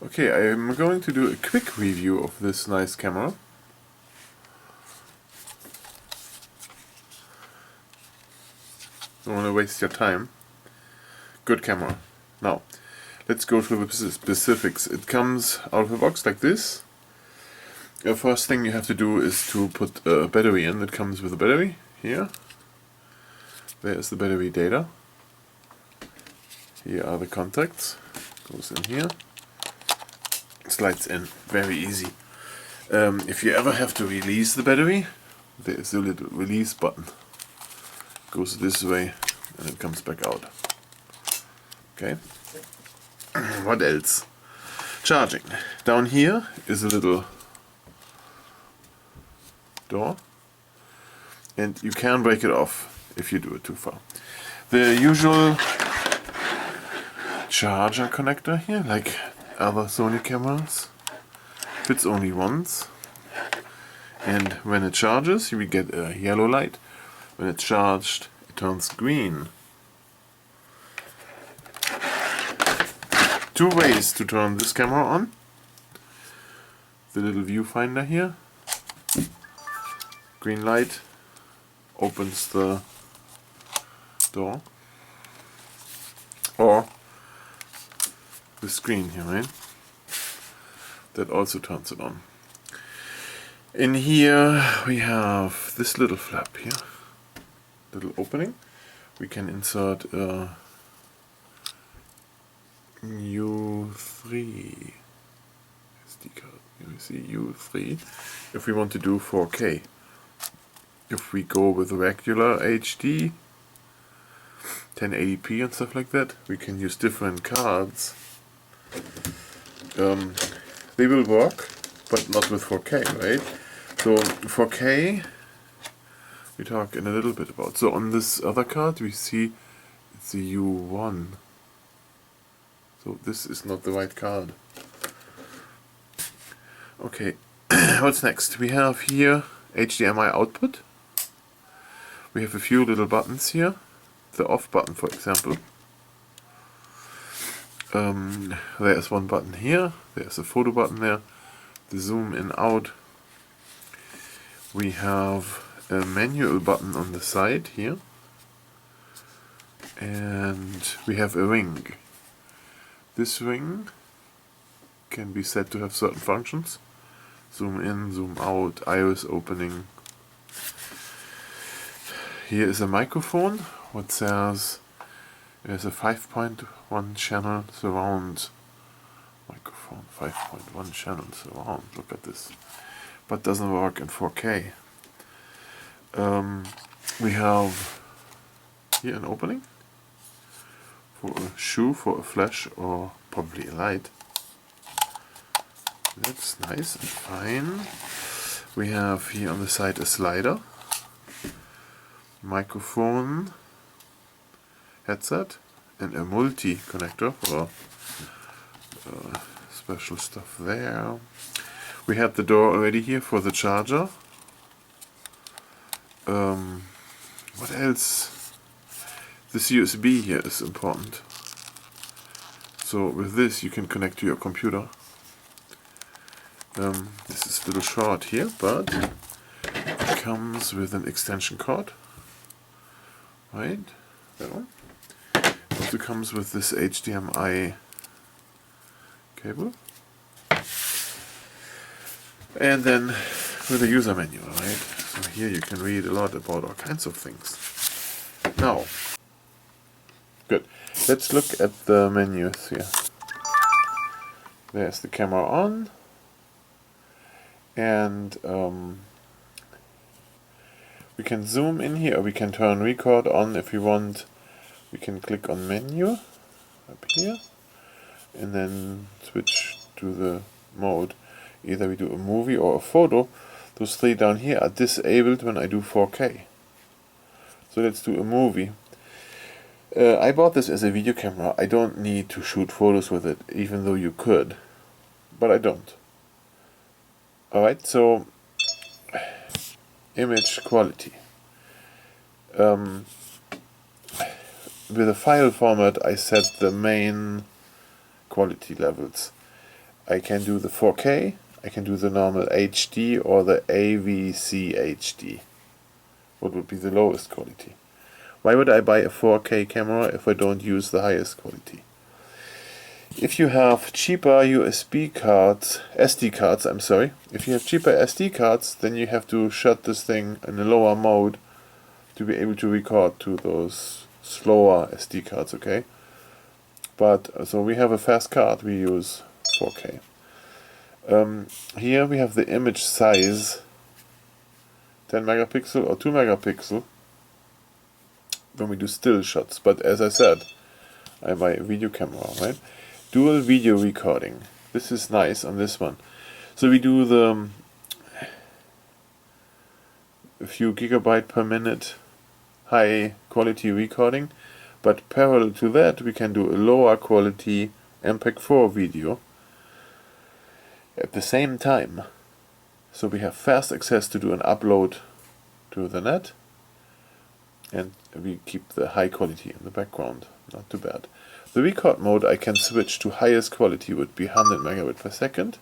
Okay, I'm going to do a quick review of this nice camera. Don't want to waste your time. Good camera. Now, let's go through the specifics. It comes out of the box like this. The first thing you have to do is to put a battery in. It comes with a battery here. There's the battery data. Here are the contacts. Goes in here. Slides in. Very easy. If you ever have to release the battery, there's a little release button. Goes this way and it comes back out. Okay. What else? Charging. Down here is a little door, and you can break it off if you do it too far. The usual charger connector here, like other Sony cameras, fits only once, and when it charges you will get a yellow light. When it's charged it turns green. Two ways to turn this camera on. The little viewfinder here. Green light opens the door. Or the screen here, right? That also turns it on. In here we have this little flap here. Little opening. We can insert a U3 SD card. You see U3 if we want to do 4K. If we go with regular HD 1080p and stuff like that, we can use different cards. They will work, but not with 4K, right? So 4K we talk in a little bit about. So on this other card we see it's a U1. So this is not the right card. Okay, what's next? We have here HDMI output. We have a few little buttons here. The off button, for example. There's one button here. There's a photo button there. The zoom in out. We have a manual button on the side here. And we have a ring. This ring can be said to have certain functions. Zoom in, zoom out, iris opening. Here is a microphone, what says there's a 5.1 channel surround microphone, 5.1 channel surround, look at this, but doesn't work in 4K. We have here an opening for a shoe, for a flash, or probably a light. That's nice and fine. We have here on the side a slider, microphone, headset, and a multi connector for special stuff there. We had the door already here for the charger. What else? This USB here is important. So with this you can connect to your computer. This is a little short here, but it comes with an extension cord. Right, that one. It also comes with this HDMI cable. And then with a user manual, right? So here you can read a lot about all kinds of things. Now, good. Let's look at the menus here. There's the camera on. And we can zoom in here, or we can turn record on if we want. We can click on menu up here and then switch to the mode. Either we do a movie or a photo. Those three down here are disabled when I do 4K. So let's do a movie. I bought this as a video camera. I don't need to shoot photos with it, even though you could. But I don't. Alright, so image quality. With a file format I set the main quality levels. I can do the 4K, I can do the normal HD or the AVC HD. What would be the lowest quality? Why would I buy a 4K camera if I don't use the highest quality? If you have cheaper SD cards, if you have cheaper SD cards, then you have to shut this thing in a lower mode to be able to record to those slower SD cards, okay? But, so we have a fast card, we use 4K. Here we have the image size, 10 megapixel or 2 megapixel, when we do still shots. But as I said, I buy a video camera, right? Dual video recording. This is nice on this one. So we do the a few gigabyte per minute high quality recording, but parallel to that we can do a lower quality MPEG-4 video at the same time. So we have fast access to do an upload to the net, and we keep the high quality in the background. Not too bad. The record mode I can switch to highest quality, would be 100 megabit per second,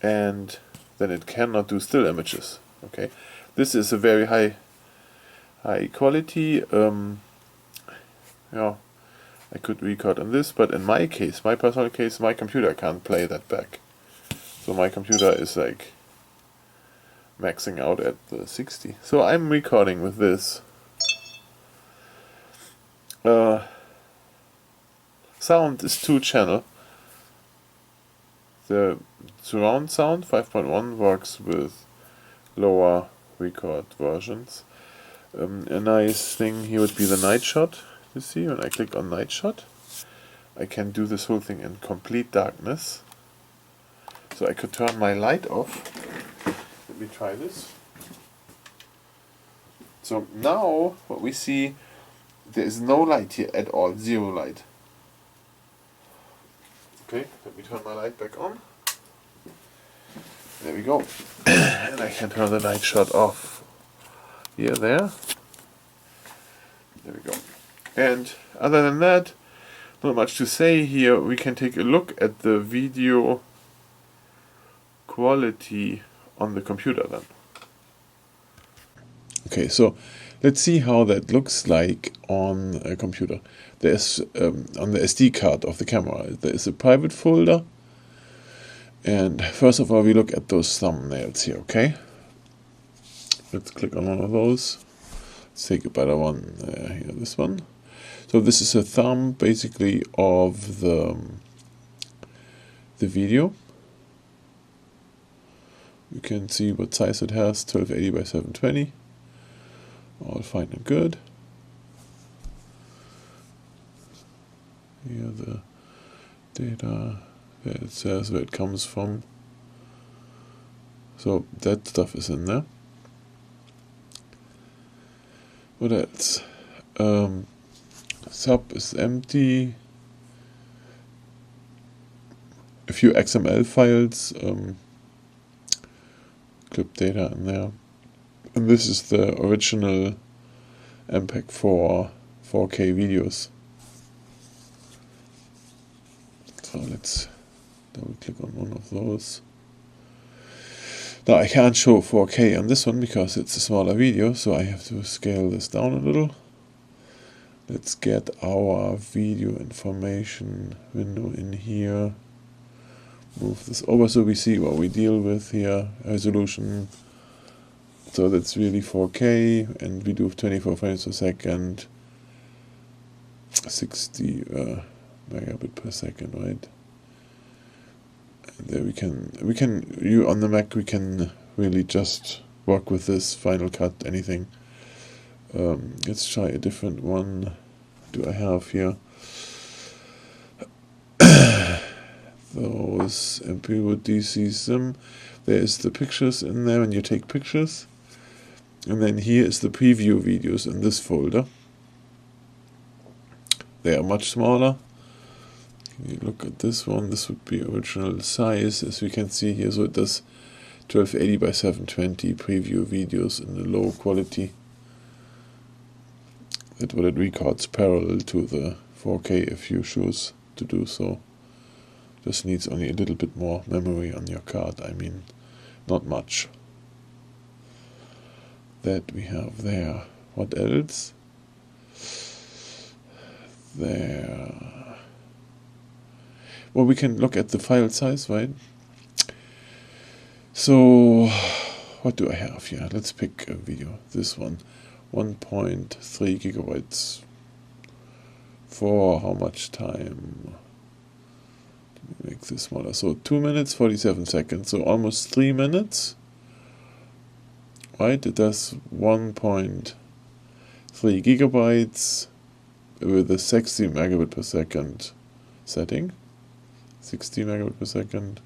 and then it cannot do still images. Okay, this is a very high quality. Yeah, I could record on this, but in my case, my personal case, my computer can't play that back. So my computer is like maxing out at the 60. So I'm recording with this. Sound is 2-channel. The surround sound 5.1 works with lower record versions. A nice thing here would be the night shot. You see, when I click on night shot, I can do this whole thing in complete darkness. So I could turn my light off. Let me try this. So now what we see, there is no light here at all, zero light. Okay, let me turn my light back on. There we go. And I can turn the night shot off. Here, there. There we go. And other than that, not much to say here. We can take a look at the video quality on the computer then. Okay, so let's see how that looks like on a computer. There's on the SD card of the camera, there is a private folder, and first of all we look at those thumbnails here, okay? Let's click on one of those. Let's take a better one, here, this one. So this is a thumb basically of the video. You can see what size it has, 1280 by 720. All fine and good. Here the data, where it says where it comes from. So that stuff is in there. What else? Sub is empty. A few XML files, clip data in there. And this is the original MPEG-4 4K videos. So let's double click on one of those. Now I can't show 4K on this one because it's a smaller video, so I have to scale this down a little. Let's get our video information window in here. Move this over so we see what we deal with here. Resolution. So that's really 4K, and we do 24 frames per second, 60 megabit per second, right? And there you on the Mac we can really just work with this Final Cut, anything. Let's try a different one. What do I have here? Those MP with DC Sim. There is the pictures in there when you take pictures. And then here is the preview videos in this folder. They are much smaller. You look at this one, this would be original size, as we can see here. So it does 1280 by 720 preview videos in the low quality. That's what it records parallel to the 4K if you choose to do so. Just needs only a little bit more memory on your card. I mean, not much. That we have there. What else? There. Well, we can look at the file size, right? So, what do I have here? Let's pick a video. This one. 1.3 gigabytes. For how much time? Make this smaller. So 2 minutes 47 seconds. So almost 3 minutes. Right? It does 1.3 gigabytes with a 60 megabit per second setting. 60 megabit per second.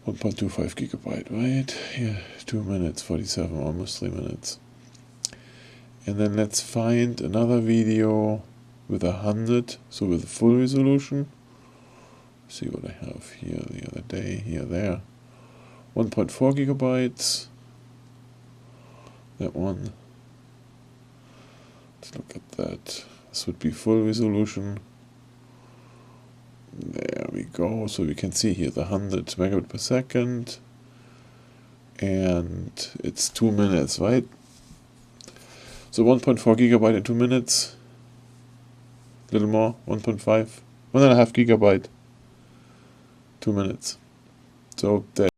1.25 gigabyte, right? Here, 2 minutes 47, almost 3 minutes. And then let's find another video with 100, so with full resolution. See what I have here the other day, here, there. 1.4 gigabytes. That one. Let's look at that. This would be full resolution. There we go. So we can see here the 100 megabit per second. And it's 2 minutes, right? So 1.4 gigabyte in 2 minutes. A little more, 1.5. 1.5 gigabyte. 2 minutes. So that